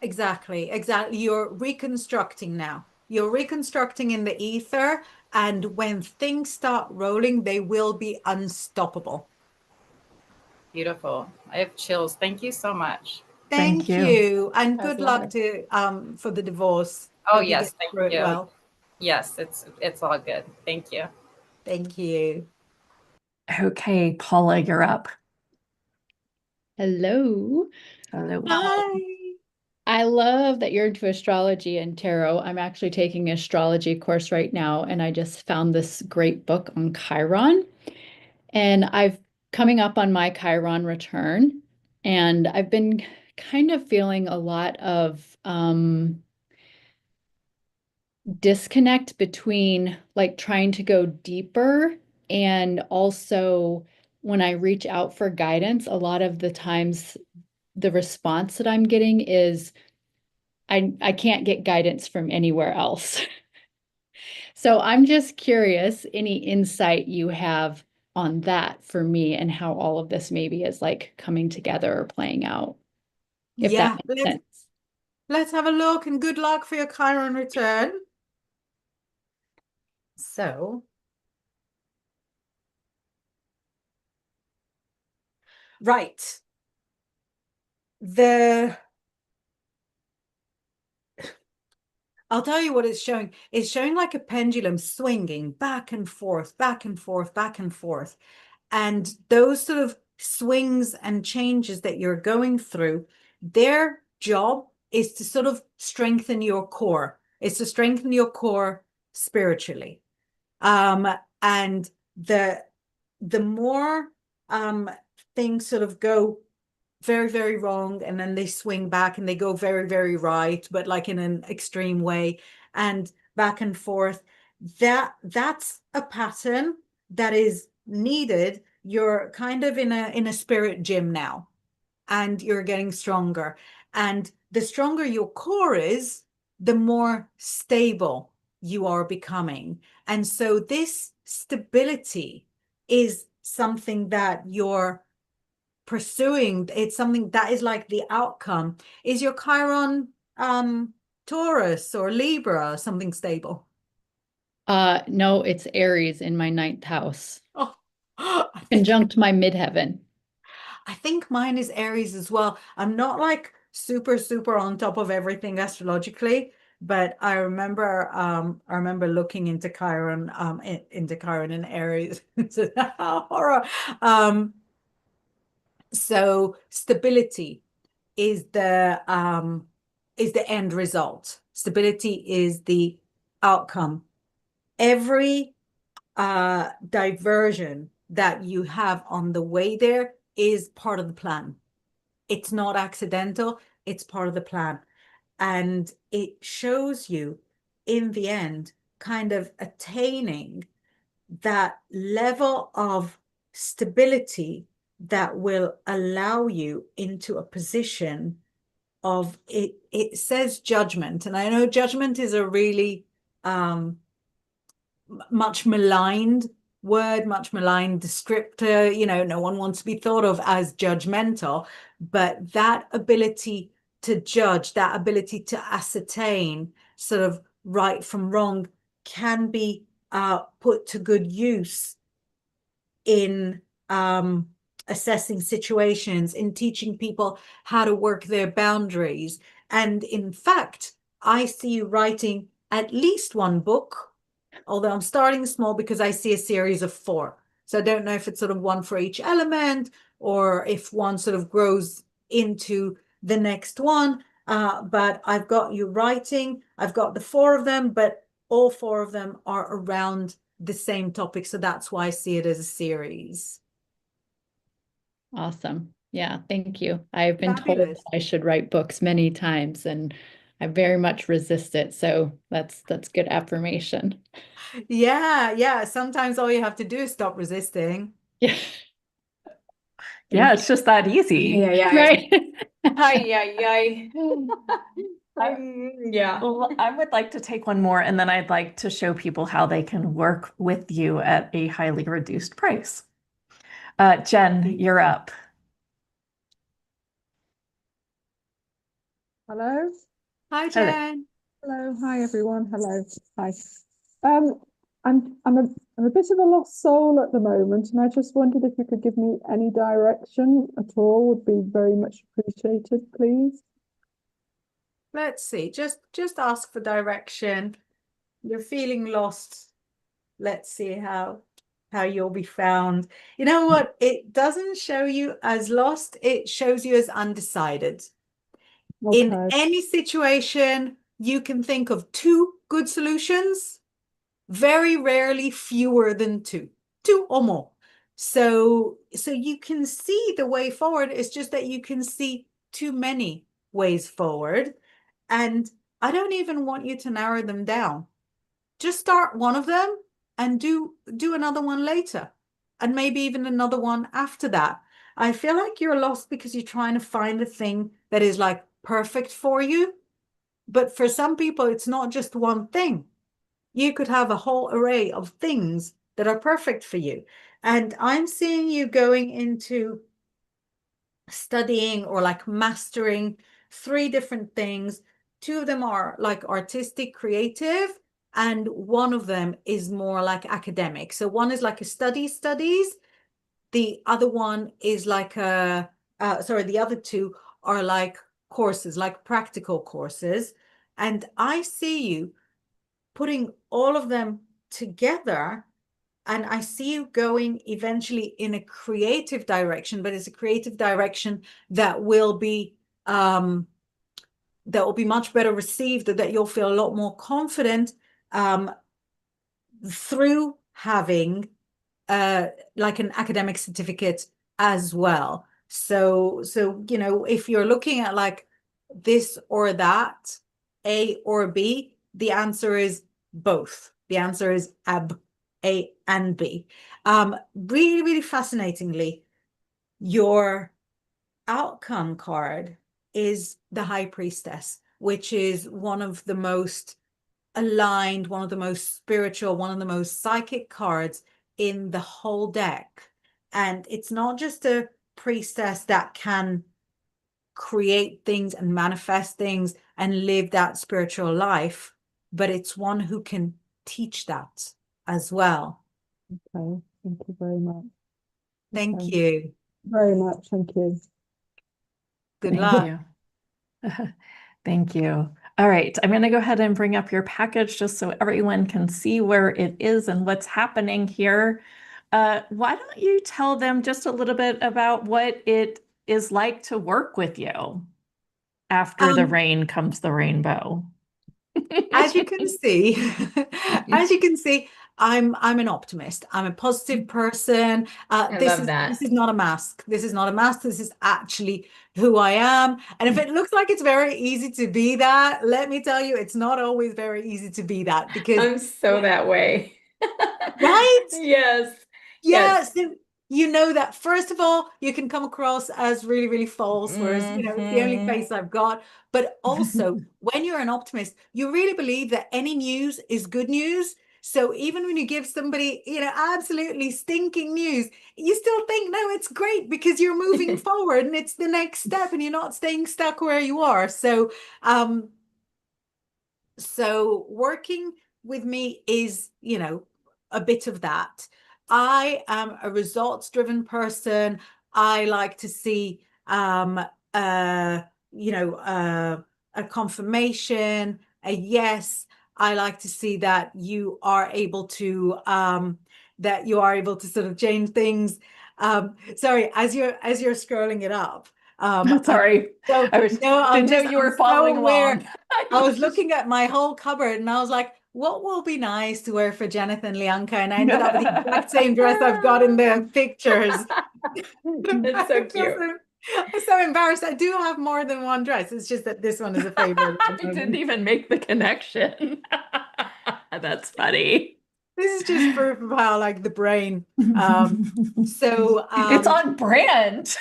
Exactly, exactly. You're reconstructing now. You're reconstructing in the ether, and when things start rolling, they will be unstoppable. Beautiful. I have chills. Thank you so much. Thank Thank you. you, and That's good luck love. to for the divorce. Oh Hope you get yes, thank through it you. well. Yes, it's all good. Thank you. Thank you. Okay, Paula, you're up. Hello. Hello. Hi. I love that you're into astrology and tarot. I'm actually taking an astrology course right now, and I just found this great book on Chiron. And I've coming up on my Chiron return, and I've been kind of feeling a lot of disconnect between like trying to go deeper and also when I reach out for guidance, a lot of the times the response that I'm getting is I can't get guidance from anywhere else. So I'm just curious, any insight you have on that for me and how all of this maybe is like coming together or playing out, if that Yeah, makes sense. let's have a look, and good luck for your Chiron return. So, right. The I'll tell you what it's showing. It's showing like a pendulum swinging back and forth, back and forth, back and forth. And those sort of swings and changes that you're going through, their job is to sort of strengthen your core. It's to strengthen your core spiritually. And the more things sort of go very, very wrong, and then they swing back and they go very, very right, but like in an extreme way, and back and forth. That's a pattern that is needed. You're kind of in a spirit gym now, and you're getting stronger. And the stronger your core is, the more stable you are becoming. And so this stability is something that you're pursuing. It's something that is like the outcome. Is your Chiron Taurus or Libra something stable? No, it's Aries in my ninth house, Oh, conjunct my midheaven. I think mine is Aries as well. I'm not like super, super on top of everything astrologically, but I remember looking into Chiron, into Chiron and Aries. It's a horror. So stability is the end result. Stability is the outcome. Every diversion that you have on the way there is part of the plan. It's not accidental, it's part of the plan. And it shows you in the end kind of attaining that level of stability that will allow you into a position of it says judgment, and I know judgment is a really much maligned word, much maligned descriptor. No one wants to be thought of as judgmental, but that ability to judge, that ability to ascertain sort of right from wrong can be put to good use in assessing situations, in teaching people how to work their boundaries. And in fact, I see you writing at least one book, although I'm starting small because I see a series of 4. So I don't know if it's sort of one for each element or if one sort of grows into the next one. But I've got you writing, I've got the 4 of them, but all 4 of them are around the same topic. So that's why I see it as a series. Awesome. Yeah, thank you. I've been told Fabulous. I should write books many times and I very much resist it. So that's good affirmation. Yeah. Sometimes all you have to do is stop resisting. Yeah. Yeah, it's just that easy. Yeah. Right. Hi. Yeah. Well, I would like to take one more, and then I'd like to show people how they can work with you at a highly reduced price. Jen, you're up. Hello. Hi, Hello. Jen. Hello. Hi, everyone. Hello. Hi. Um, I'm a bit of a lost soul at the moment, and I just wondered if you could give me any direction at all. Would be very much appreciated, please. Let's see. Just ask for direction. You're feeling lost. Let's see how you'll be found. You know what? It doesn't show you as lost. It shows you as undecided. In Okay. any situation, you can think of 2 good solutions. Very rarely fewer than 2 or more. So you can see the way forward. It's just that you can see too many ways forward. And I don't even want you to narrow them down. Just start one of them and do another one later, and maybe even another one after that. I feel like you're lost because you're trying to find a thing that is like perfect for you. But for some people, it's not just one thing. You could have a whole array of things that are perfect for you. And I'm seeing you going into studying or like mastering 3 different things. 2 of them are like artistic, creative, and one of them is more like academic. So one is like a studies. The other one is like the other 2 are like courses, like practical courses. And I see you putting all of them together, and I see you going eventually in a creative direction, but it's a creative direction that will be much better received, that you'll feel a lot more confident through having like an academic certificate as well. So you know, if you're looking at like this or that, A or B, the answer is both. The answer is A and B. Really, really fascinatingly, your outcome card is the High Priestess, which is one of the most aligned, one of the most spiritual, one of the most psychic cards in the whole deck. And it's not just a priestess that can create things and manifest things and live that spiritual life, but it's one who can teach that as well. Okay. Thank you very much. Thank Okay. you. Very much. Thank you. Good Thank luck. you. Thank you. All right, I'm going to go ahead and bring up your package just so everyone can see where it is and what's happening here. Why don't you tell them just a little bit about what it is like to work with you? After the rain comes the rainbow. As you can see, I'm an optimist. I'm a positive person. I love that. This is not a mask. This is not a mask. This is actually who I am. And if it looks like it's very easy to be that, let me tell you, it's not always very easy to be that, because I'm so that way. Right? Yes. yeah, so you know that first of all, you can come across as really, really false, whereas you know it's the only face I've got. But also, when you're an optimist, you really believe that any news is good news. So even when you give somebody, absolutely stinking news, you still think, no, it's great because you're moving forward and it's the next step and you're not staying stuck where you are. So, so working with me is, a bit of that. I am a results-driven person. I like to see, a confirmation, a yes. I like to see that you are able to sort of change things. Sorry, as you're scrolling it up. Sorry, So I didn't know you were following along. I was looking at my whole cupboard and I was like, what will be nice to wear for Jonathan Lianka? And I ended up with the exact same dress I've got in the pictures. That's so cute. I'm so embarrassed. I do have more than one dress. It's just that this one is a favorite. I didn't even make the connection. That's funny. This is just proof of how like the brain. It's on brand.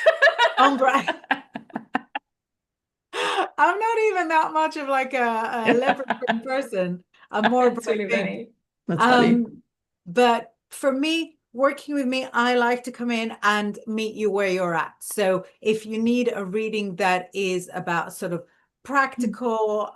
On brand. I'm not even that much of like a leopard print person. I'm more That's really funny. That's funny. But for me, working with me, I like to come in and meet you where you're at. So if you need a reading that is about sort of practical,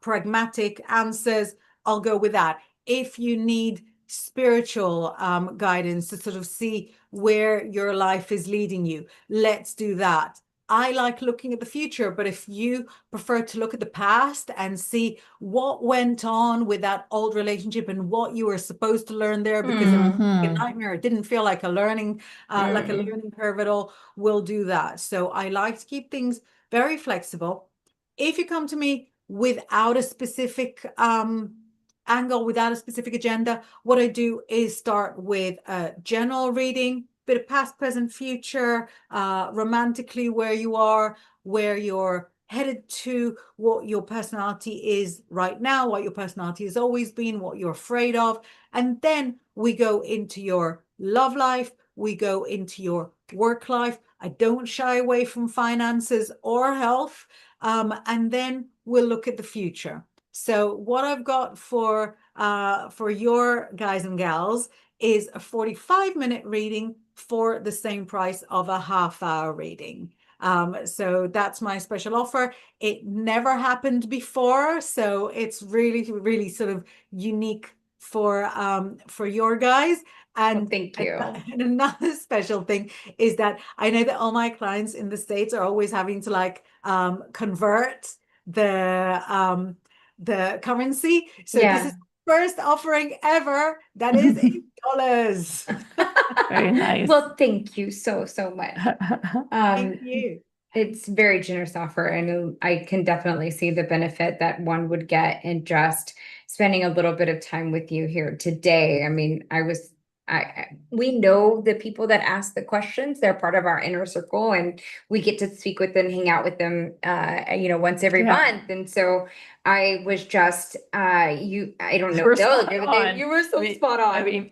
pragmatic answers, I'll go with that. If you need spiritual guidance to sort of see where your life is leading you, let's do that. I like looking at the future, but if you prefer to look at the past and see what went on with that old relationship and what you were supposed to learn there because it was a nightmare, it didn't feel like a learning curve at all, we'll do that. So I like to keep things very flexible. If you come to me without a specific angle, without a specific agenda, what I do is start with a general reading, bit of past, present, future, romantically where you are, where you're headed to, what your personality is right now, what your personality has always been, what you're afraid of. And then we go into your love life, we go into your work life. I don't shy away from finances or health. And then we'll look at the future. So what I've got for your guys and gals is a 45-minute reading for the same price of a half-hour reading. So that's my special offer. It never happened before, so it's really, really sort of unique for your guys. And thank you. And another special thing is that I know that all my clients in the States are always having to like convert the currency. So this is first offering ever that is in dollars. Very nice. Well, thank you so much. Thank you. It's very generous offer, and I can definitely see the benefit that one would get in just spending a little bit of time with you here today. I mean, we know the people that ask the questions, they're part of our inner circle, and we get to speak with them, hang out with them, once every month. And so I was just, I don't know, you were so spot on. I mean,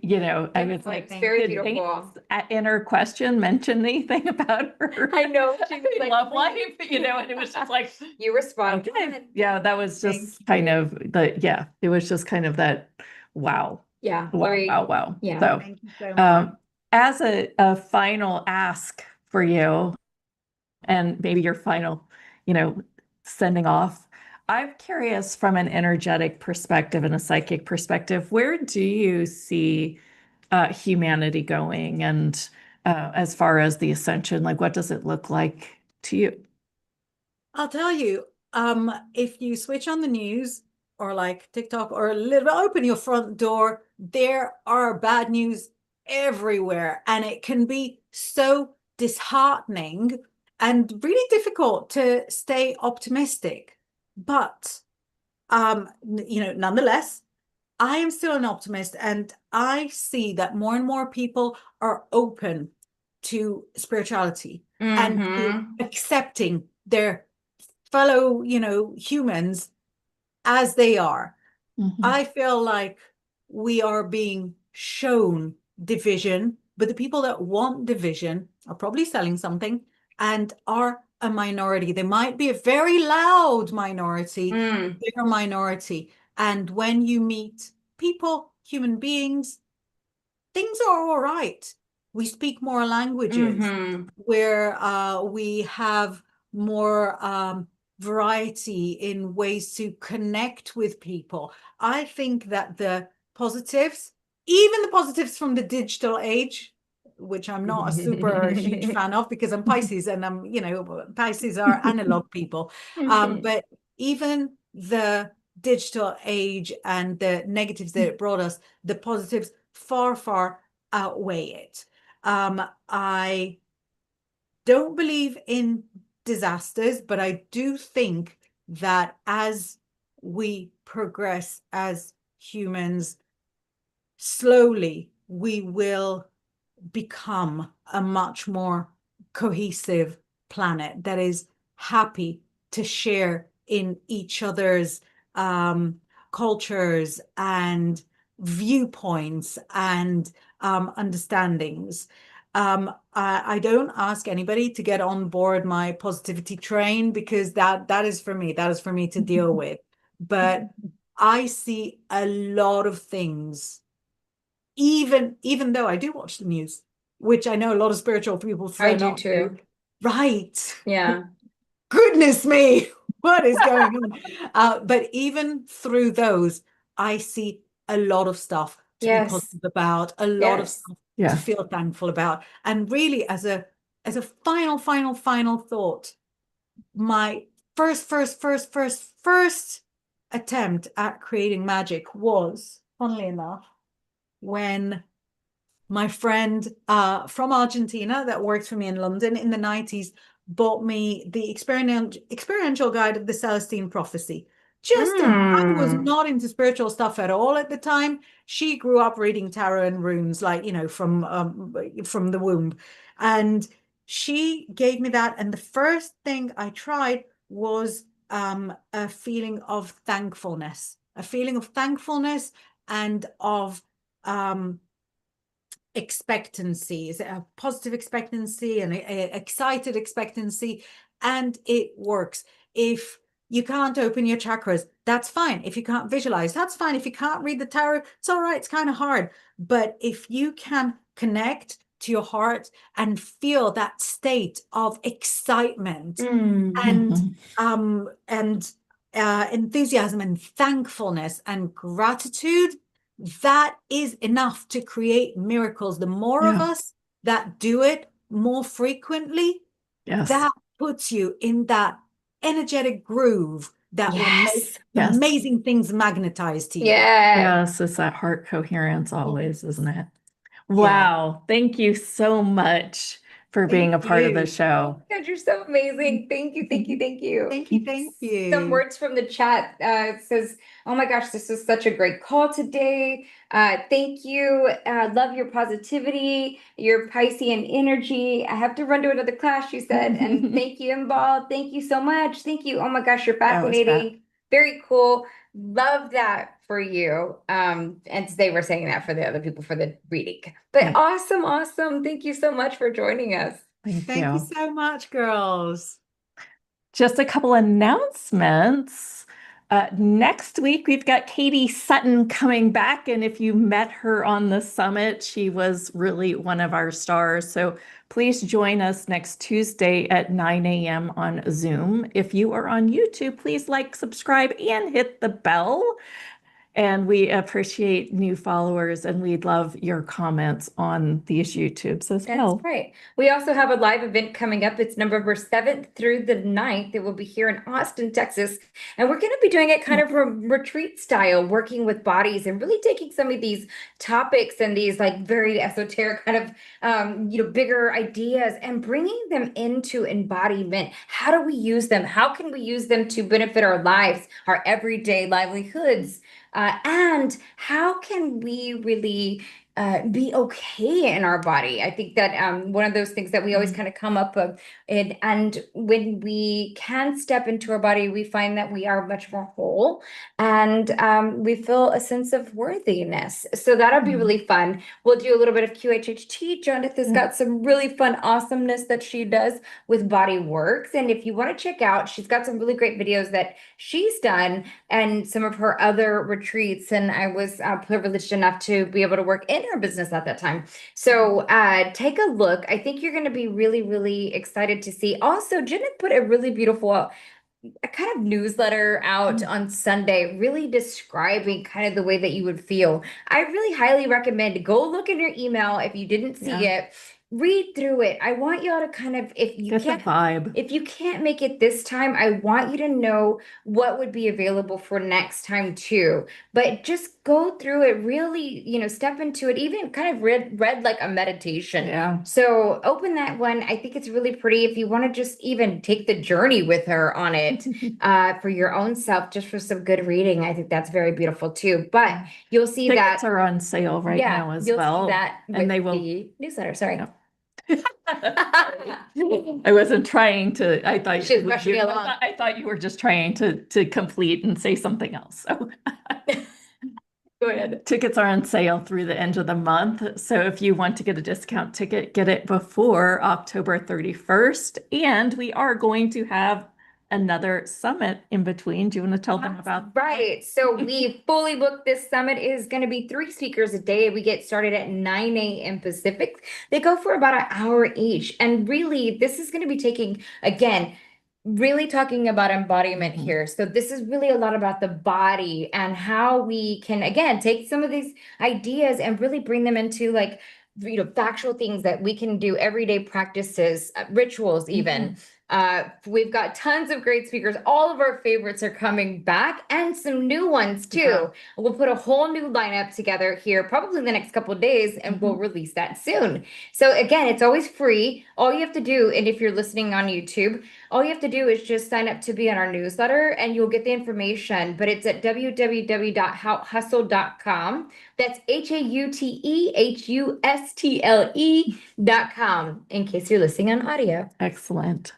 I was like, it's very beautiful. In her question, mention anything about her? I know. She was like, love life, and it was just like, you respond. Okay. Yeah, that was just kind of it was just kind of that, wow. Yeah. Wow. Yeah. So, thank you so much. As a final ask for you, and maybe your final, sending off, I'm curious from an energetic perspective and a psychic perspective, where do you see humanity going? And as far as the ascension, like what does it look like to you? I'll tell you, if you switch on the news or like TikTok or open your front door, there are bad news everywhere. And it can be so disheartening and really difficult to stay optimistic. But, nonetheless, I am still an optimist, and I see that more and more people are open to spirituality and to accepting their fellow, humans as they are. I feel like we are being shown division, but the people that want division are probably selling something and are a minority. They might be a very loud minority, bigger minority. And when you meet people human beings, things are all right. We speak more languages, where we have more variety in ways to connect with people. I think that the positives, even the positives from the digital age, which I'm not a super huge fan of because I'm Pisces and I'm, Pisces are analog people. But even the digital age and the negatives that it brought us, the positives far, far outweigh it. I don't believe in disasters, but I do think that as we progress as humans, slowly we will become a much more cohesive planet that is happy to share in each other's cultures and viewpoints and understandings. I don't ask anybody to get on board my positivity train because that is for me. That is for me to deal with. But I see a lot of things, even though I do watch the news, which I know a lot of spiritual people say I do not to. too. Right. Yeah. Goodness me, what is going on? But even through those, I see a lot of stuff to be positive about, a lot of stuff to feel thankful about. And really, as a final thought, my first attempt at creating magic was, funnily enough, when my friend from Argentina that worked for me in London in the 90s bought me the experiential guide of the Celestine Prophecy. I was not into spiritual stuff at all at the time. She grew up reading tarot and runes, like, from the womb. And she gave me that. And the first thing I tried was a feeling of thankfulness, and of expectancy. Is it a positive expectancy and a excited expectancy? And it works. If you can't open your chakras, that's fine. If you can't visualize, that's fine. If you can't read the tarot, it's all right. It's kind of hard. But if you can connect to your heart and feel that state of excitement and enthusiasm and thankfulness and gratitude, that is enough to create miracles. The more of us that do it more frequently, that puts you in that energetic groove that will make amazing things magnetize to you. Yes, it's that heart coherence always, isn't it? Wow. Thank you so much for being a part of the show. God, you're so amazing. Thank you. Thank you. Some words from the chat says, oh my gosh, this was such a great call today. Thank you. Love your positivity, your Piscean energy. I have to run to another class, she said. And thank you, Imbal. Thank you so much. Thank you. Oh my gosh, you're fascinating. Very cool. Love that for you. And they were saying that for the other people for the reading. But awesome. Thank you so much for joining us. Thank you so much, girls. Just a couple announcements. Next week, we've got Katie Sutton coming back. And if you met her on the summit, she was really one of our stars. So please join us next Tuesday at 9 a.m. on Zoom. If you are on YouTube, please like, subscribe, and hit the bell. And we appreciate new followers, and we'd love your comments on these YouTubes as well. That's right. We also have a live event coming up. It's November 7th through the 9th. It will be here in Austin, Texas. And we're going to be doing it kind of retreat style, working with bodies and really taking some of these topics and these like very esoteric kind of, bigger ideas and bringing them into embodiment. How do we use them? How can we use them to benefit our lives, our everyday livelihoods? And how can we really be okay in our body. I think that one of those things that we always kind of come up with, and when we can step into our body, we find that we are much more whole, and we feel a sense of worthiness. So that'll be really fun. We'll do a little bit of QHHT. Jonathan's got some really fun awesomeness that she does with Body Works, and if you want to check out, she's got some really great videos that she's done and some of her other retreats, and I was privileged enough to be able to work in her business at that time. So take a look. I think you're going to be really, really excited to see. Also, Jen had put a really beautiful a kind of newsletter out on Sunday, really describing kind of the way that you would feel. I really highly recommend go look in your email if you didn't see it. Read through it. I want y'all to kind of, if you Get the can't, vibe. if you can't make it this time, I want you to know what would be available for next time too. But just go through it, really, you know, step into it, even kind of read like a meditation. Yeah. So open that one. I think it's really pretty. If you want to just even take the journey with her on it for your own self, just for some good reading, I think that's very beautiful too. But you'll see Tickets that are on sale right now as you'll well. see that and with they will the newsletter. Sorry. Yeah. I wasn't trying to. I thought She was rushing me along. I thought you were just trying to complete and say something else. So Go ahead. tickets are on sale through the end of the month. So if you want to get a discount ticket, get it before October 31st. And we are going to have another summit in between. Do you want to tell them about that? Right. So we fully booked this summit. It is going to be 3 speakers a day. We get started at 9 a.m. Pacific. They go for about an hour each. And really, this is going to be taking, again, really talking about embodiment here. So this is really a lot about the body and how we can, again, take some of these ideas and really bring them into like, you know, factual things that we can do, everyday practices, rituals even. We've got tons of great speakers. All of our favorites are coming back and some new ones too. Yeah. We'll put a whole new lineup together here, probably in the next couple of days, and we'll release that soon. So again, it's always free. All you have to do, and if you're listening on YouTube, all you have to do is just sign up to be on our newsletter and you'll get the information, but it's at www.hautehustle.com. That's HAUTEHUSTLE.com in case you're listening on audio. Excellent.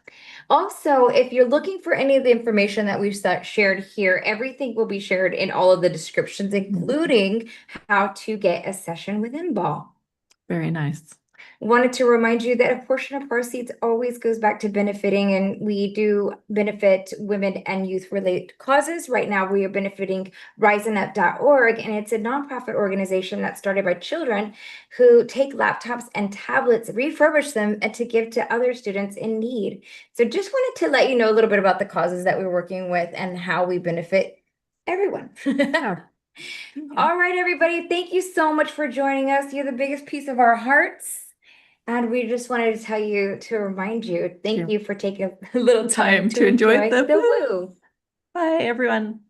Also, if you're looking for any of the information that we've shared here, everything will be shared in all of the descriptions, including how to get a session with Ball. Very nice. Wanted to remind you that a portion of proceeds always goes back to benefiting, and we do benefit women and youth related causes. Right now, we are benefiting rising.up.org, and it's a nonprofit organization that's started by children who take laptops and tablets, refurbish them, and to give to other students in need. So just wanted to let you know a little bit about the causes that we're working with and how we benefit everyone. Yeah. All right, everybody. Thank you so much for joining us. You're the biggest piece of our hearts. And we just wanted to tell you, to remind you, thank you for taking a little time to enjoy the woo. Bye, everyone.